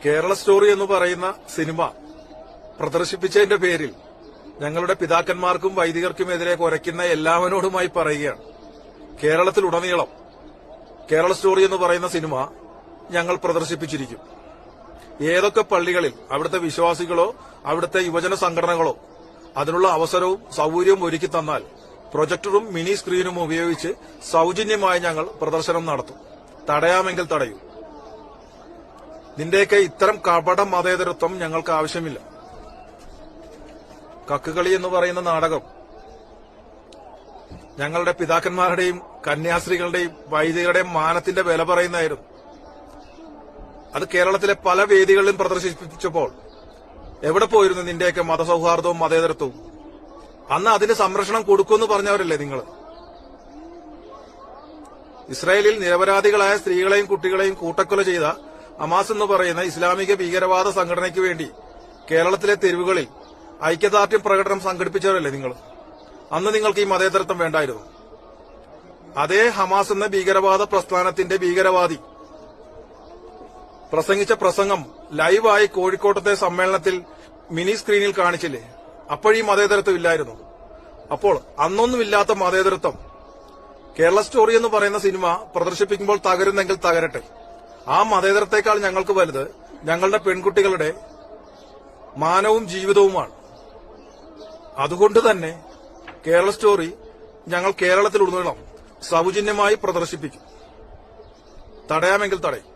Kerala story എന്ന് പറയുന്ന cinema പ്രദർശിപ്പിച്ചതിന്റെ പേരിൽ ഞങ്ങളുടെ പിതാക്കന്മാർക്കും വൈദികർക്കുമെതിരെ കുരയ്ക്കുന്ന എല്ലാവരോടുമായി പറയുകയാണ്. കേരളത്തിലുടനീളം കേരള സ്റ്റോറി എന്ന് പറയുന്ന സിനിമ ഞങ്ങൾ പ്രദർശിപ്പിച്ചിരിക്കും. ഏതൊക്കെ പള്ളികളിൽ അവിടുത്തെ വിശ്വാസികളോ അവിടുത്തെ യുവജന സംഘടനകളോ അതിനുള്ള അവസരവും സൌകര്യവും ഒരുക്കി തന്നാൽ പ്രൊജക്ടറും മിനി സ്ക്രീനും ഉപയോഗിച്ച് സൌജന്യമായി ഞങ്ങൾ പ്രദർശനം നടത്തും. തടയാമെങ്കിൽ തടയൂ. നിന്റെയൊക്കെ ഇത്തരം കപട മതേതരത്വം ഞങ്ങൾക്ക് ആവശ്യമില്ല. കക്കുകളി എന്ന് പറയുന്ന നാടകം ഞങ്ങളുടെ പിതാക്കന്മാരുടെയും കന്യാസ്ത്രീകളുടെയും വൈദികരുടെയും മാനത്തിന്റെ വില പറയുന്നതായിരുന്നു. അത് കേരളത്തിലെ പല വേദികളിലും പ്രദർശിപ്പിച്ചപ്പോൾ എവിടെ പോയിരുന്നു നിന്റെയൊക്കെ മതസൌഹാർദ്ദവും മതേതരത്വവും? അന്ന് അതിന് സംരക്ഷണം കൊടുക്കുമെന്ന് പറഞ്ഞവരല്ലേ നിങ്ങൾ? ഇസ്രായേലിൽ നിരപരാധികളായ സ്ത്രീകളെയും കുട്ടികളെയും കൂട്ടക്കൊല ചെയ്ത ഹമാസ് എന്ന് പറയുന്ന ഇസ്ലാമിക ഭീകരവാദ സംഘടനയ്ക്ക് വേണ്ടി കേരളത്തിലെ തെരുവുകളിൽ ഐക്യദാർഢ്യം പ്രകടനം സംഘടിപ്പിച്ചവരല്ലേ നിങ്ങൾ? അന്ന് നിങ്ങൾക്ക് ഈ മതേതരത്വം വേണ്ടായിരുന്നു. അതേ ഹമാസ് എന്ന ഭീകരവാദ പ്രസ്ഥാനത്തിന്റെ ഭീകരവാദി പ്രസംഗിച്ച പ്രസംഗം ലൈവായി കോഴിക്കോട്ടത്തെ സമ്മേളനത്തിൽ മിനി സ്ക്രീനിൽ കാണിച്ചില്ലേ? അപ്പോഴീ മതേതരത്വം ഇല്ലായിരുന്നു. അപ്പോൾ അന്നൊന്നുമില്ലാത്ത മതേതരത്വം കേരള സ്റ്റോറി എന്ന് പറയുന്ന സിനിമ പ്രദർശിപ്പിക്കുമ്പോൾ തകരുന്നെങ്കിൽ തകരട്ടെ. ആ മതേതരത്തെക്കാൾ ഞങ്ങൾക്ക് വലുത് ഞങ്ങളുടെ പെൺകുട്ടികളുടെ മാനവും ജീവിതവുമാണ്. അതുകൊണ്ട് തന്നെ കേരള സ്റ്റോറി ഞങ്ങൾ കേരളത്തിലുടനീളം സൗജന്യമായി പ്രദർശിപ്പിക്കും. തടയാമെങ്കിൽ തടയും.